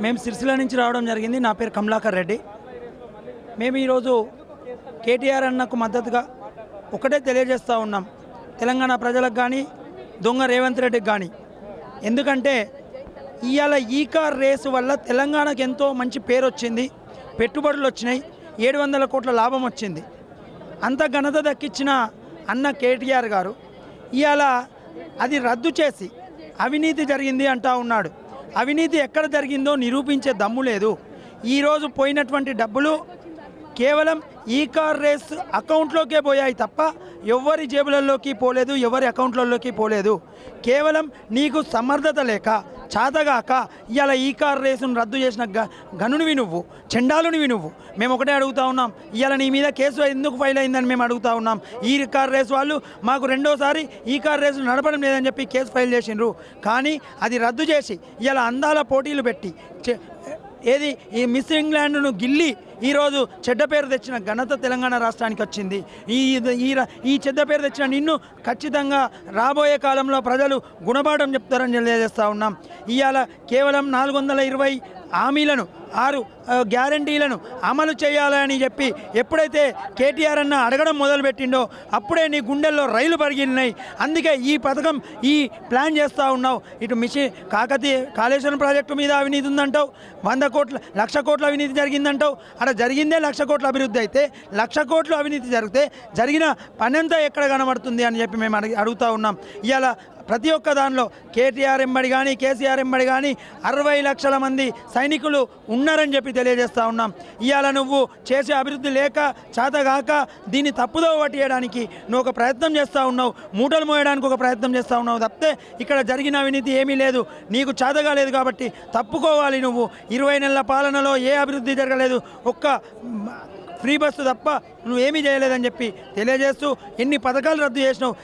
మేము సిరిసిల్ల నుంచి రావడం జరిగింది. నా పేరు కమలాకర్ రెడ్డి. మేము ఈరోజు కేటీఆర్ అన్నకు మద్దతుగా ఒకటే తెలియజేస్తూ ఉన్నాం, తెలంగాణ ప్రజలకు కానీ దొంగ రేవంత్ రెడ్డికి కానీ. ఎందుకంటే ఇవాళ ఈ కార్ రేసు వల్ల తెలంగాణకు ఎంతో మంచి పేరు వచ్చింది, పెట్టుబడులు వచ్చినాయి, 700 కోట్ల లాభం వచ్చింది. అంత ఘనత దక్కించిన అన్న కేటీఆర్ గారు ఇవాళ అది రద్దు చేసి అవినీతి జరిగింది అంటా ఉన్నాడు. అవినీతి ఎక్కడ జరిగిందో నిరూపించే దమ్ము లేదు. ఈరోజు పోయినటువంటి డబ్బులు కేవలం ఈ కార్ రేస్ అకౌంట్లోకే పోయాయి తప్ప ఎవరి జేబులలోకి పోలేదు, ఎవరి అకౌంట్లలోకి పోలేదు. కేవలం నీకు సమర్థత లేక చాతగాక ఇవాళ ఈ కార్ రేసును రద్దు చేసిన గనునివి నువ్వు, చెండాలునివి నువ్వు. మేము ఒకటే అడుగుతా ఉన్నాం, ఇవాళ నీ మీద కేసు ఎందుకు ఫైల్ అయిందని మేము అడుగుతా ఉన్నాం. ఈ కార్ రేసు వాళ్ళు మాకు రెండోసారి ఈ కార్ రేసు నడపడం లేదని చెప్పి కేసు ఫైల్ చేసిండ్రు. కానీ అది రద్దు చేసి ఇవాళ అందాల పోటీలు పెట్టి ఏది ఈ మిస్ ఇంగ్లాండ్ను గిల్లి ఈరోజు చెడ్డ పేరు తెచ్చిన ఘనత తెలంగాణ రాష్ట్రానికి వచ్చింది. ఈ చెడ్డ పేరు తెచ్చిన నిన్ను ఖచ్చితంగా రాబోయే కాలంలో ప్రజలు గుణపాఠం చెప్తారని తెలియజేస్తూ ఉన్నాం. ఇవాళ కేవలం 420 హామీలను 6 గ్యారంటీలను అమలు చేయాలని చెప్పి ఎప్పుడైతే కేటీఆర్ అన్న అడగడం మొదలుపెట్టిండో అప్పుడే నీ గుండెల్లో రైలు పరిగిలినాయి. అందుకే ఈ పథకం ఈ ప్లాన్ చేస్తూ ఉన్నావు. ఇటు కాళేశ్వరం ప్రాజెక్టు మీద అవినీతి ఉందంటావు, 100 కోట్ల 1,00,000 కోట్ల అవినీతి జరిగిందంటావు. అక్కడ జరిగిందే 1,00,000 కోట్ల అభివృద్ధి అయితే 1,00,000 కోట్లు అవినీతి జరిగితే జరిగిన పనంతా ఎక్కడ కనబడుతుంది అని చెప్పి మేము అడుగుతూ ఉన్నాం. ఇవాళ ప్రతి ఒక్క దానిలో కేటీఆర్ ఎంబడి కానీ కేసీఆర్ ఎంబడి కానీ 60 లక్షల మంది సైనికులు ఉన్నారని చెప్పి తెలియజేస్తూ ఉన్నాం. ఇవాళ నువ్వు చేసే అభివృద్ధి లేక చేతగాక దీన్ని తప్పుదో పట్టియడానికి నువ్వు ఒక ప్రయత్నం చేస్తూ ఉన్నావు, మూటలు మోయడానికి ఒక ప్రయత్నం చేస్తూ ఉన్నావు తప్పితే ఇక్కడ జరిగిన అవినీతి ఏమీ లేదు. నీకు చేతగా లేదు కాబట్టి తప్పుకోవాలి. నువ్వు 20 నెలల పాలనలో ఏ అభివృద్ధి జరగలేదు, ఒక్క ఫ్రీ బస్సు తప్ప నువ్వేమీ చేయలేదని చెప్పి తెలియజేస్తూ ఎన్ని పథకాలు రద్దు చేసినావు.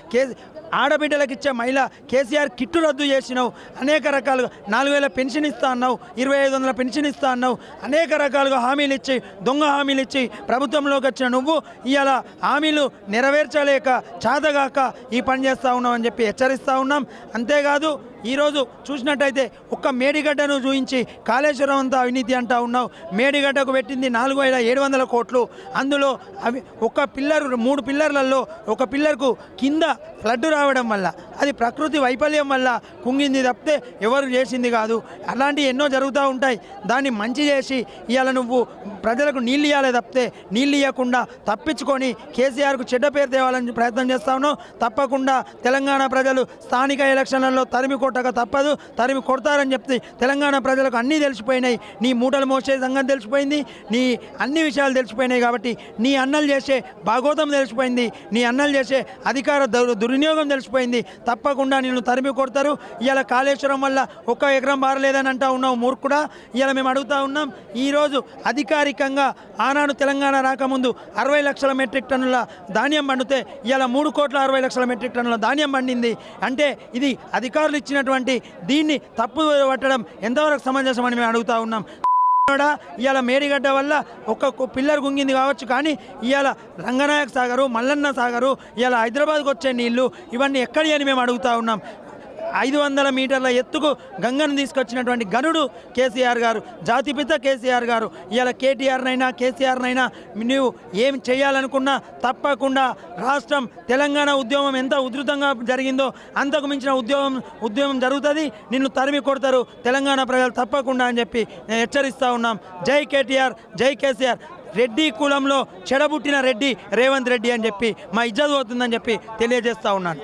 ఆడబిడ్డలకు ఇచ్చే మహిళ కేసీఆర్ కిట్టు రద్దు చేసినావు. అనేక రకాలుగా 4,000 పెన్షన్ ఇస్తా అన్నావు, 2,500 పెన్షన్ ఇస్తా అన్నావు. అనేక రకాలుగా హామీలు ఇచ్చి దొంగ హామీలు ఇచ్చి ప్రభుత్వంలోకి వచ్చిన నువ్వు ఇవాళ హామీలు నెరవేర్చలేక చాతగాక ఈ పని చేస్తూ ఉన్నావు అని చెప్పి హెచ్చరిస్తూ ఉన్నాం. అంతేకాదు ఈరోజు చూసినట్టయితే ఒక్క మేడిగడ్డను చూపించి కాళేశ్వరం అంతా అవినీతి అంటూ ఉన్నావు. మేడిగడ్డకు పెట్టింది 4,700 కోట్లు. అందులో ఒక పిల్లర్ 3 పిల్లర్లలో ఒక పిల్లర్కు కింద ఫ్లడ్ రావడం వల్ల అది ప్రకృతి వైఫల్యం వల్ల కుంగింది తప్పితే ఎవరు చేసింది కాదు. అలాంటివి ఎన్నో జరుగుతూ ఉంటాయి. దాన్ని మంచి చేసి ఇవాళ నువ్వు ప్రజలకు నీళ్ళు ఇవ్వాలి తప్పితే నీళ్ళు ఇవ్వకుండా తప్పించుకొని కేసీఆర్కు చెడ్డ పేరు తేవాలని ప్రయత్నం చేస్తా ఉన్నావు. తప్పకుండా తెలంగాణ ప్రజలు స్థానిక ఎలక్షన్లలో తరిమి కొట్టక తప్పదు, తరిమి కొడతారని చెప్తే తెలంగాణ ప్రజలకు అన్నీ తెలిసిపోయినాయి. నీ మూటలు మోసే సంగతి తెలిసిపోయింది, నీ అన్ని విషయాలు తెలిసిపోయినాయి. కాబట్టి నీ అన్నలు చేసే భాగోతం తెలిసిపోయింది, నీ అన్నలు చేసే అధికార దుర్వినియోగం తెలిసిపోయింది. తప్పకుండా నిన్ను తరిమి కొడతారు. ఇవాళ కాళేశ్వరం వల్ల 1 ఎకరం బారలేదని అంటా ఉన్నావు మూర్ఖుడా. ఇవాళ మేము అడుగుతూ ఉన్నాం, ఈరోజు అధికారికంగా ఆనాడు తెలంగాణ రాకముందు 60 లక్షల మెట్రిక్ టన్నుల ధాన్యం పండితే ఇవాళ 3,60,00,000 మెట్రిక్ టన్నుల ధాన్యం పండింది. అంటే ఇది అధికారులు ఇచ్చినటువంటి దీన్ని తప్పు పట్టడం ఎంతవరకు సమంజసం అని మేము అడుగుతూ ఉన్నాం. ఇవాళ మేడిగడ్డ వల్ల ఒక్క పిల్లర్ గుంగింది కావచ్చు, కానీ ఇవాళ రంగనాయక సాగరు, మల్లన్న సాగరు, ఇవాళ హైదరాబాద్కు వచ్చే నీళ్లు ఇవన్నీ ఎక్కడి అని మేము అడుగుతూ ఉన్నాం. 500 మీటర్ల ఎత్తుకు గంగను తీసుకొచ్చినటువంటి గనుడు కేసీఆర్ గారు, జాతిపిత కేసీఆర్ గారు. ఇవాళ కేసీఆర్నైనా నువ్వు ఏం చేయాలనుకున్నా తప్పకుండా రాష్ట్రం తెలంగాణ ఉద్యమం ఎంత ఉధృతంగా జరిగిందో అంతకు మించిన ఉద్యమం జరుగుతుంది. నిన్ను తరిమి కొడతారు తెలంగాణ ప్రజలు తప్పకుండా అని చెప్పి హెచ్చరిస్తూ ఉన్నాం. జై కేటీఆర్, జై కేసీఆర్. రెడ్డి కులంలో చెడబుట్టిన రెడ్డి రేవంత్ రెడ్డి అని చెప్పి మా ఇజ్జత్ పోతుందని చెప్పి తెలియజేస్తూ ఉన్నాను.